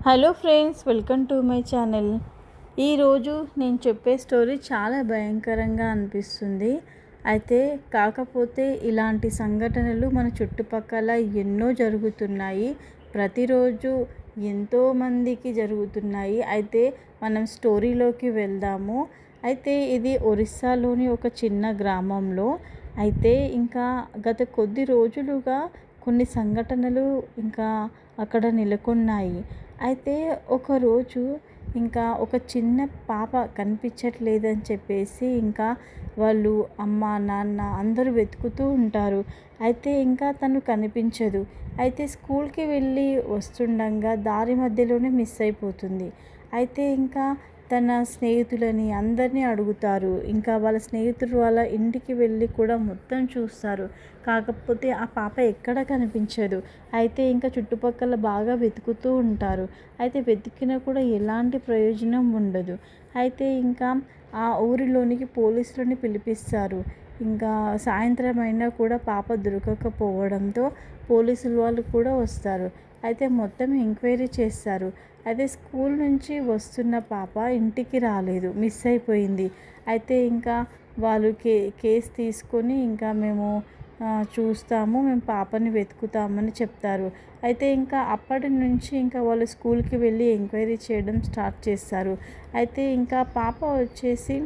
Hello friends, welcome to my channel. ఈరోజు నేను చెప్పే స్టోరీ చాలా భయంకరంగా అనిపిస్తుంది. కాకపోతే ఇలాంటి సంఘటనలు మన చుట్టుపక్కల ఎన్నో జరుగుతున్నాయి. ప్రతిరోజు ఎంతోమందికి జరుగుతున్నాయి. మనం స్టోరీలోకి వెళ్దాము. ఇది ఒరిస్సాలోని ఒక చిన్న గ్రామంలో. ఇంకా గత కొద్ది రోజులుగా కొన్ని సంఘటనలు అక్కడ నెలకొన్నాయి. ఒకరోజు ఒక చిన్న పాప కనిపించట్లేదని చెప్పేసి వాళ్ళు అమ్మ నాన్న అందరూ వెతుకుతూ ఉంటారు. తను కనిపించదు. స్కూల్కి వెళ్ళి వస్తుండగా దారి మధ్యలోనే మిస్ అయిపోతుంది. తన స్నేహితులని అందరినీ అడుగుతారు. వాళ్ళ స్నేహితులు వాళ్ళ ఇంటికి వెళ్ళి కూడా మొత్తం చూస్తారు. కాకపోతే ఆ పాప ఎక్కడ కనిపించదు. చుట్టుపక్కల బాగా వెతుకుతూ ఉంటారు. వెతికినా కూడా ఎలాంటి ప్రయోజనం ఉండదు. ఆ ఊరిలోనికి పోలీసులని పిలిపిస్తారు. సాయంత్రం అయినా కూడా పాప దొరకకపోవడంతో పోలీసులు వాళ్ళు కూడా వస్తారు. మొత్తం ఎంక్వైరీ చేస్తారు. స్కూల్ నుంచి వస్తున్న పాప ఇంటికి రాలేదు, మిస్ అయిపోయింది. వాళ్ళు కేసు తీసుకొని మేము చూస్తాము, మేము పాపని వెతుకుతామని చెప్తారు. అప్పటి నుంచి వాళ్ళు స్కూల్కి వెళ్ళి ఎంక్వైరీ చేయడం స్టార్ట్ చేస్తారు. పాప వచ్చేసి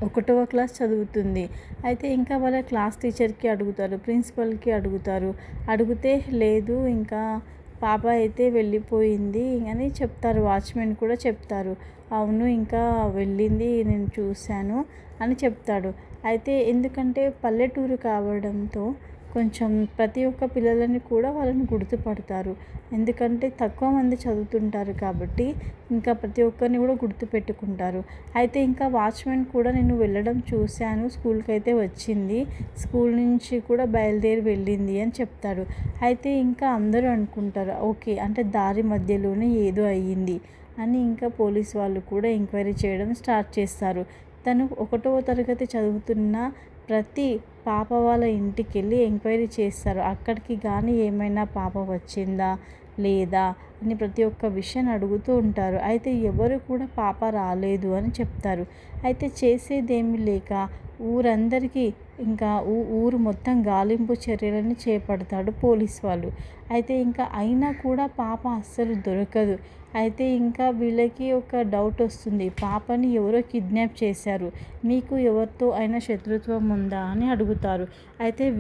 1వ క్లాస్ చదువుతుంది. వాళ్ళ క్లాస్ టీచర్కి అడుగుతారు, ప్రిన్సిపల్కి అడుగుతారు. అడిగితే లేదు, పాప వెళ్ళిపోయింది అని చెప్తారు. వాచ్మెన్ కూడా చెప్తారు, అవును వెళ్ళింది, నేను చూశాను అని చెప్తాడు. ఎందుకంటే పల్లెటూరు కావడంతో కొంచెం ప్రతి ఒక్క పిల్లలని కూడా వాళ్ళని గుర్తుపడతారు. ఎందుకంటే తక్కువ మంది చదువుతుంటారు కాబట్టి ప్రతి ఒక్కరిని కూడా గుర్తుపెట్టుకుంటారు. వాచ్మెన్ కూడా నేను వెళ్ళడం చూశాను, స్కూల్కి వచ్చింది, స్కూల్ నుంచి కూడా బయలుదేరి వెళ్ళింది అని చెప్తాడు. అందరూ అనుకుంటారు, ఓకే అంటే దారి మధ్యలోనే ఏదో అయ్యింది అని. పోలీస్ వాళ్ళు కూడా ఎంక్వైరీ చేయడం స్టార్ట్ చేస్తారు. తను 1వ తరగతి చదువుతున్న ప్రతి పాప వాళ్ళ ఇంటికి వెళ్ళి ఎంక్వైరీ చేస్తారు. అక్కడికి కానీ ఏమైనా పాప వచ్చిందా లేదా అని ప్రతి ఒక్క విషయాన్ని అడుగుతూ ఉంటారు. ఎవరు కూడా పాప రాలేదు అని చెప్తారు. చేసేదేమీ లేక ఊరందరికీ ఊరు మొత్తం గాలింపు చర్యలను చేపడతాడు పోలీస్ వాళ్ళు. అయినా కూడా పాప అస్సలు దొరకదు. వీళ్ళకి ఒక డౌట్ వస్తుంది, పాపని ఎవరో కిడ్నాప్ చేశారు, మీకు ఎవరితో అయినా శత్రుత్వం ఉందా అని అడుగుతారు.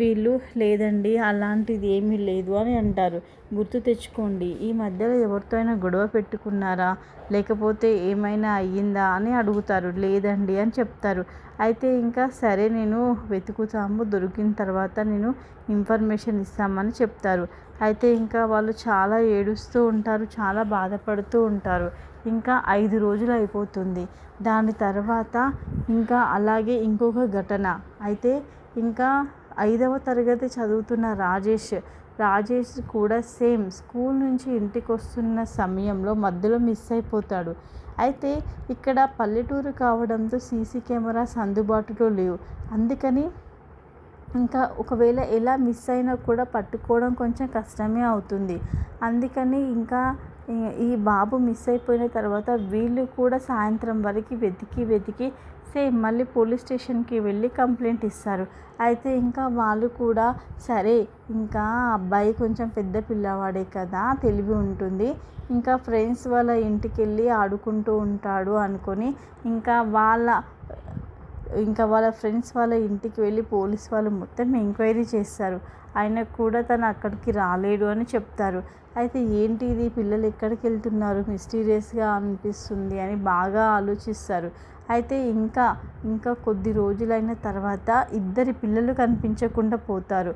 వీళ్ళు లేదండి, అలాంటిది ఏమీ లేదు అని అంటారు. గుర్తు తెచ్చుకోండి, ఈ మధ్యలో ఎవరితో అయినా గొడవ పెట్టుకున్నారా, లేకపోతే ఏమైనా అయ్యిందా అని అడుగుతారు. లేదండి అని చెప్తారు. సరే నేను వెతుకుతాము, దొరికిన తర్వాత నేను ఇన్ఫర్మేషన్ ఇస్తామని చెప్తారు. వాళ్ళు చాలా ఏడుస్తూ ఉంటారు, చాలా బాధపడుతూ ఉంటారు. 5 రోజులు అయిపోతుంది. దాని తర్వాత అలాగే ఇంకొక ఘటన. 5వ తరగతి చదువుతున్న రాజేష్ కూడా సేమ్ స్కూల్ నుంచి ఇంటికి వస్తున్న సమయంలో మధ్యలో మిస్ అయిపోతాడు. ఇక్కడ పల్లెటూరు కావడంతో సీసీ కెమెరాస్ అందుబాటులో లేవు. అందుకని ఒకవేళ ఎలా మిస్ అయినా కూడా పట్టుకోవడం కొంచెం కష్టమే అవుతుంది. అందుకని ఈ బాబు మిస్ అయిపోయిన తర్వాత వీళ్ళు కూడా సాయంత్రం వరకు వెతికి సేమ్ మళ్ళీ పోలీస్ స్టేషన్కి వెళ్ళి కంప్లైంట్ ఇస్తారు. వాళ్ళు కూడా సరే, అబ్బాయి కొంచెం పెద్ద పిల్లవాడే కదా, తెలివి ఉంటుంది, ఫ్రెండ్స్ వాళ్ళ ఇంటికి వెళ్ళి ఆడుకుంటూ ఉంటాడు అనుకొని వాళ్ళ ఫ్రెండ్స్ వాళ్ళ ఇంటికి వెళ్ళి పోలీస్ వాళ్ళు మొత్తం ఎంక్వైరీ చేస్తారు. అయినా కూడా తను అక్కడికి రాలేడు అని చెప్తారు. ఏంటి ఇది, పిల్లలు ఎక్కడికి వెళ్తున్నారు, మిస్టీరియస్గా అనిపిస్తుంది అని బాగా ఆలోచిస్తారు. కొద్ది రోజులైన తర్వాత 2 పిల్లలు కనిపించకుండా పోతారు.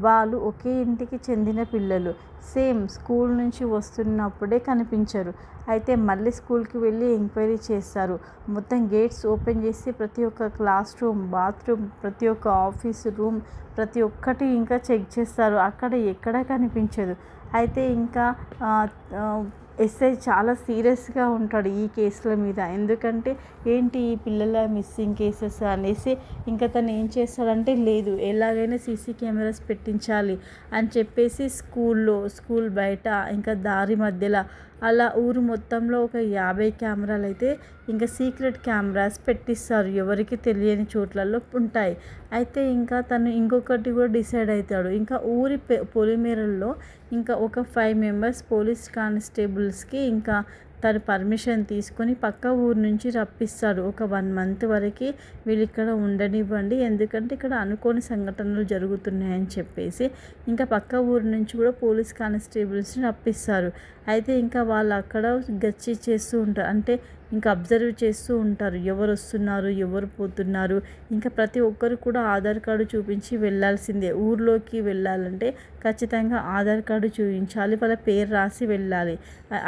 వాళ్ళు ఒకే ఇంటికి చెందిన పిల్లలు, సేమ్ స్కూల్ నుంచి వస్తున్నప్పుడే కనిపించరు. మళ్ళీ స్కూల్కి వెళ్ళి ఎంక్వైరీ చేస్తారు. మొత్తం గేట్స్ ఓపెన్ చేసి ప్రతి ఒక్క క్లాస్ రూమ్, బాత్రూమ్, ప్రతి ఒక్క ఆఫీస్ రూమ్, ప్రతి ఒక్కటి చెక్ చేస్తారు. అక్కడ ఎక్కడా కనిపించదు. ఎస్ఐ చాలా సీరియస్గా ఉంటాడు ఈ కేసుల మీద. ఎందుకంటే ఏంటి ఈ పిల్లల మిస్సింగ్ కేసెస్ అనేసి ఇంకా తను ఏం చేస్తాడంటే, లేదు ఎలాగైనా సీసీ కెమెరాస్ పెట్టించాలి అని చెప్పేసి స్కూల్ బయట ఇంకా దారి మధ్యలో అలా ఊరు మొత్తంలో ఒక 50 కెమెరాలు అయితే ఇంకా సీక్రెట్ కెమెరాస్ పెట్టిస్తారు, ఎవరికి తెలియని చోట్లలో ఉంటాయి. అయితే ఇంకా తను ఇంకొకటి కూడా డిసైడ్ అవుతాడు. ఇంకా ఊరి పొలిమేరల్లో ఇంకా ఒక 5 మెంబర్స్ పోలీస్ కానిస్టేబుల్స్కి ఇంకా తను పర్మిషన్ తీసుకొని పక్క ఊరు నుంచి రప్పిస్తాడు. ఒక 1 మంత్ వరకు వీళ్ళు ఇక్కడ ఉండనివ్వండి, ఎందుకంటే ఇక్కడ అనుకోని సంఘటనలు జరుగుతున్నాయని చెప్పేసి ఇంకా పక్క ఊరు నుంచి కూడా పోలీస్ కానిస్టేబుల్స్ని రప్పిస్తారు. అయితే ఇంకా వాళ్ళు అక్కడ గచ్చి చేస్తూ ఉంటారు, అంటే ఇంకా అబ్జర్వ్ చేస్తూ ఉంటారు, ఎవరు వస్తున్నారు ఎవరు పోతున్నారు. ఇంకా ప్రతి ఒక్కరు కూడా ఆధార్ కార్డు చూపించి వెళ్ళాల్సిందే. ఊర్లోకి వెళ్ళాలంటే ఖచ్చితంగా ఆధార్ కార్డు చూపించాలి, వాళ్ళ పేరు రాసి వెళ్ళాలి.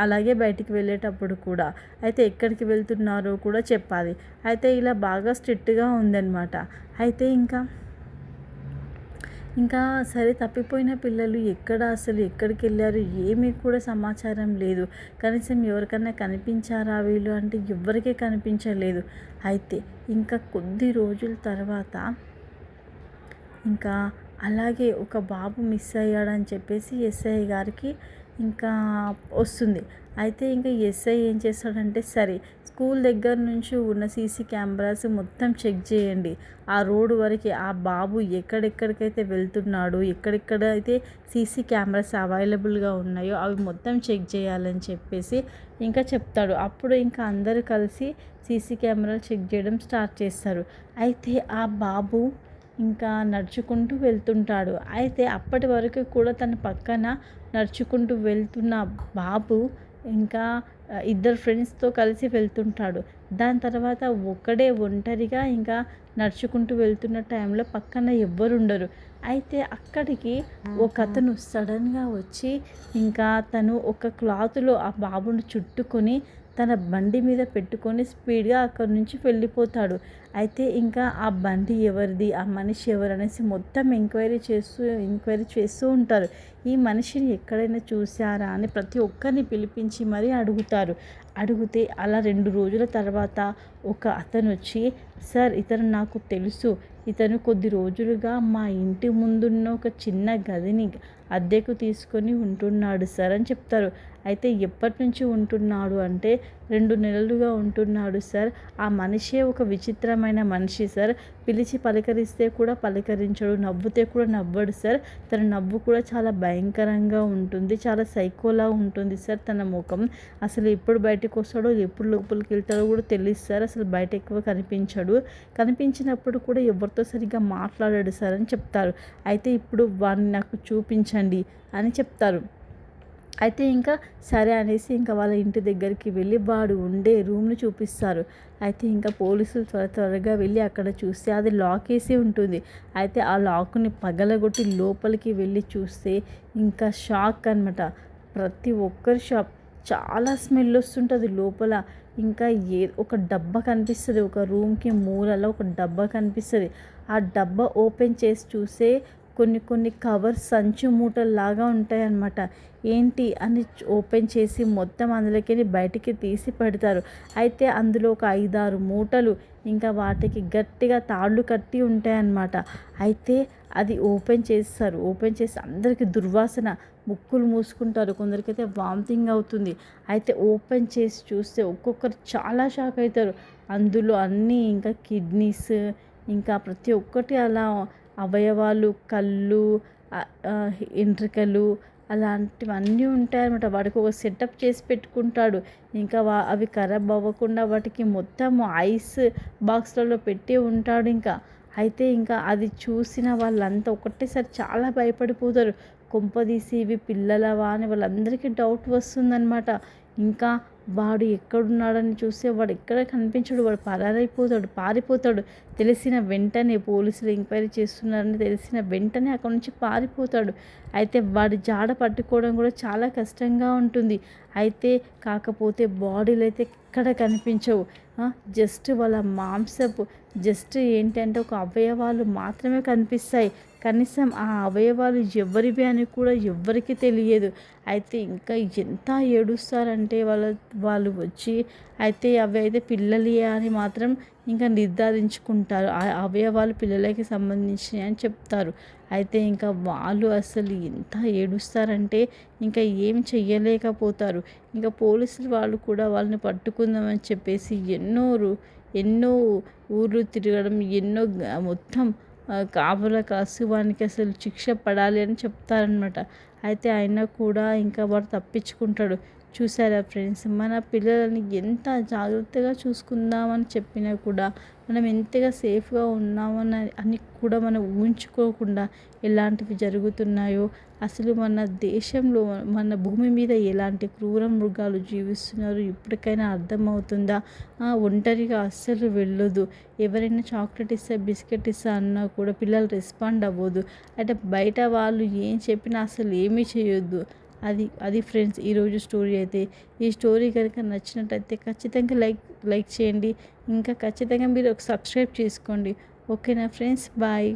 అలాగే బయటికి వెళ్ళేటప్పుడు కూడా అయితే ఎక్కడికి వెళ్తున్నారో కూడా చెప్పాలి. అయితే ఇలా బాగా స్ట్రిక్ట్గా ఉందన్నమాట. అయితే ఇంకా సరే తప్పిపోయిన పిల్లలు అసలు ఎక్కడికి వెళ్ళారు ఏమీ కూడా సమాచారం లేదు. కనీసం ఎవరికన్నా కనిపించారా వీళ్ళు అంటే ఎవ్వరికీ కనిపించలేదు. అయితే ఇంకా కొద్ది రోజుల తర్వాత ఇంకా అలాగే ఒక బాబు మిస్ అయ్యాడని చెప్పేసి ఎస్ఐ గారికి ఇంకా వస్తుంది. అయితే ఇంకా ఎస్ఐ ఏం చేస్తాడంటే, సరే స్కూల్ దగ్గర నుంచి ఉన్న సీసీ కెమెరాస్ మొత్తం చెక్ చేయండి, ఆ రోడ్డు వరకు ఆ బాబు ఎక్కడెక్కడికైతే వెళ్తున్నాడు, ఎక్కడెక్కడైతే సీసీ కెమెరాస్ అవైలబుల్గా ఉన్నాయో అవి మొత్తం చెక్ చేయాలని చెప్పేసి ఇంకా చెప్తాడు. అప్పుడు ఇంకా అందరూ కలిసి సీసీ కెమెరాలు చెక్ చేయడం స్టార్ట్ చేస్తారు. అయితే ఆ బాబు ఇంకా నడుచుకుంటూ వెళ్తుంటాడు. అయితే అప్పటి వరకు కూడా తన పక్కన నడుచుకుంటూ వెళ్తున్న బాబు ఇంకా ఇద్దరు ఫ్రెండ్స్తో కలిసి వెళ్తుంటాడు. దాని తర్వాత ఒంటరిగా ఇంకా నడుచుకుంటూ వెళ్తున్న టైంలో పక్కన ఎవ్వరు ఉండరు. అయితే అక్కడికి ఒక అతను సడన్గా వచ్చి ఇంకా తను ఒక క్లాత్లో ఆ బాబుని చుట్టుకొని తన బండి మీద పెట్టుకొని స్పీడ్గా అక్కడి నుంచి వెళ్ళిపోతాడు. అయితే ఇంకా ఆ బండి ఎవరిది, ఆ మనిషి ఎవరు అనేసి మొత్తం ఎంక్వైరీ చేస్తూ ఉంటారు. ఈ మనిషిని ఎక్కడైనా చూసారా అని ప్రతి ఒక్కరిని పిలిపించి మరీ అడిగితే అలా 2 రోజుల తర్వాత ఒక అతను వచ్చి, సార్ ఇతను నాకు తెలుసు, ఇతను కొద్ది రోజులుగా మా ఇంటి ముందున్న ఒక చిన్న గదిని అద్దెకు తీసుకొని ఉంటున్నాడు సార్ అని చెప్తారు. అయితే ఎప్పటి నుంచి ఉంటున్నాడు అంటే 2 నెలలుగా ఉంటున్నాడు సార్. ఆ మనిషే ఒక విచిత్రమైన మనిషి సార్. పిలిచి పలకరిస్తే కూడా పలకరించడు, నవ్వుతే కూడా నవ్వడు సార్. తన నవ్వు కూడా చాలా భయంకరంగా ఉంటుంది, చాలా సైకోలా ఉంటుంది సార్. తన ముఖం అసలు ఎప్పుడు బయటకు వస్తాడో ఎప్పుడు లోపలికి వెళ్తాడో కూడా తెలియదు సార్. అసలు బయట ఎక్కువ కనిపించినప్పుడు కూడా ఎవరితో సరిగ్గా మాట్లాడాడు సార్ అని చెప్తారు. అయితే ఇప్పుడు వాడిని నాకు చూపించండి అని చెప్తారు. అయితే ఇంకా సరే అనేసి ఇంకా వాళ్ళ ఇంటి దగ్గరికి వెళ్ళి వాడు ఉండే రూమ్ని చూపిస్తారు. అయితే ఇంకా పోలీసులు త్వరగా వెళ్ళి అక్కడ చూస్తే అది లాక్ వేసి ఉంటుంది. అయితే ఆ లాక్ని పగలగొట్టి లోపలికి వెళ్ళి చూస్తే ఇంకా షాక్ అనమాట. ప్రతి ఒక్కరి చాలా స్మెల్ వస్తుంటుంది లోపల. ఇంకా ఒక డబ్బా కనిపిస్తుంది, ఒక రూమ్కి మూలలో ఒక డబ్బా కనిపిస్తుంది. ఆ డబ్బా ఓపెన్ చేసి చూస్తే కొన్ని కవర్స్ సంచి మూటల్లాగా ఉంటాయన్నమాట. ఏంటి అని ఓపెన్ చేసి మొత్తం అందులోకి బయటికి తీసి పెడతారు. అయితే అందులో ఒక 5-6 మూటలు ఇంకా వాటికి గట్టిగా తాళ్ళు కట్టి ఉంటాయన్నమాట. అయితే అది ఓపెన్ చేస్తారు. ఓపెన్ చేసి అందరికీ దుర్వాసన, ముక్కులు మూసుకుంటారు, కొందరికైతే వామిటింగ్ అవుతుంది. అయితే ఓపెన్ చేసి చూస్తే ఒక్కొక్కరు చాలా షాక్ అవుతారు. అందులో అన్నీ ఇంకా కిడ్నీస్ ఇంకా ప్రతి ఒక్కటి అలా అవయవాలు, కళ్ళు, ఎంట్రికలు అలాంటివన్నీ ఉంటాయన్నమాట. వాడికి ఒక సెటప్ చేసి పెట్టుకుంటాడు. ఇంకా అవి ఖరాబ్ అవ్వకుండా వాటికి మొత్తం ఐస్ బాక్స్లలో పెట్టి ఉంటాడు ఇంకా. అయితే ఇంకా అది చూసిన వాళ్ళంతా ఒకటేసారి చాలా భయపడిపోతారు. కొంపదీసి ఇవి పిల్లలవా అని వాళ్ళందరికీ డౌట్ వస్తుందన్నమాట. ఇంకా వాడు ఎక్కడున్నాడని చూస్తే వాడు ఎక్కడ కనిపించడు, వాడు పారిపోతాడు. తెలిసిన వెంటనే పోలీసులు ఎంక్వైరీ చేస్తున్నారని తెలిసిన వెంటనే అక్కడ నుంచి పారిపోతాడు. అయితే వాడి జాడ పట్టుకోవడం కూడా చాలా కష్టంగా ఉంటుంది. అయితే కాకపోతే బాడీలు అయితే ఎక్కడ కనిపించవు. జస్ట్ వాళ్ళ మాంసపు జస్ట్ ఏంటంటే ఒక అవయవాలు మాత్రమే కనిపిస్తాయి. కనీసం ఆ అవయవాలు ఎవరివి అని కూడా ఎవ్వరికీ తెలియదు. అయితే ఇంకా ఎంత ఏడుస్తారంటే వాళ్ళు వచ్చి అయితే అవి అయితే పిల్లలియే అని మాత్రం ఇంకా నిర్ధారించుకుంటారు. ఆ అవయవాలు పిల్లలకి సంబంధించినవి అని చెప్తారు. అయితే ఇంకా వాళ్ళు అసలు ఎంత ఏడుస్తారంటే ఇంకా ఏం చెయ్యలేకపోతారు. ఇంకా పోలీసులు వాళ్ళు కూడా వాళ్ళని పట్టుకుందామని చెప్పేసి ఎన్నో ఊర్లు తిరగడం, మొత్తం కాపలా కాసి వానికి అసలు శిక్ష పడాలి అని చెప్తారనమాట. అయితే అయినా కూడా ఇంకా వాడు తప్పించుకుంటాడు. చూసారా ఫ్రెండ్స్, మన పిల్లలని ఎంత జాగ్రత్తగా చూసుకుందామని చెప్పినా కూడా మనం ఎంతగా సేఫ్గా ఉన్నామని కూడా మనం ఊహించుకోకుండా ఎలాంటివి జరుగుతున్నాయో, అసలు మన దేశంలో మన భూమి మీద ఎలాంటి క్రూర మృగాలు జీవిస్తున్నారో ఇప్పటికైనా అర్థమవుతుందా? ఒంటరిగా అస్సలు వెళ్ళొద్దు. ఎవరైనా చాక్లెట్ ఇస్తా, బిస్కెట్ ఇస్తా అన్నా కూడా పిల్లలు రెస్పాండ్ అవ్వదు. అంటే బయట వాళ్ళు ఏం చెప్పినా అసలు ఏమీ చేయొద్దు. అది ఫ్రెండ్స్ ఈరోజు స్టోరీ అయితే. ఈ స్టోరీ కనుక నచ్చినట్టయితే ఖచ్చితంగా లైక్ చేయండి. ఇంకా ఖచ్చితంగా మీరు సబ్స్క్రైబ్ చేసుకోండి. ఓకేనా ఫ్రెండ్స్, బాయ్.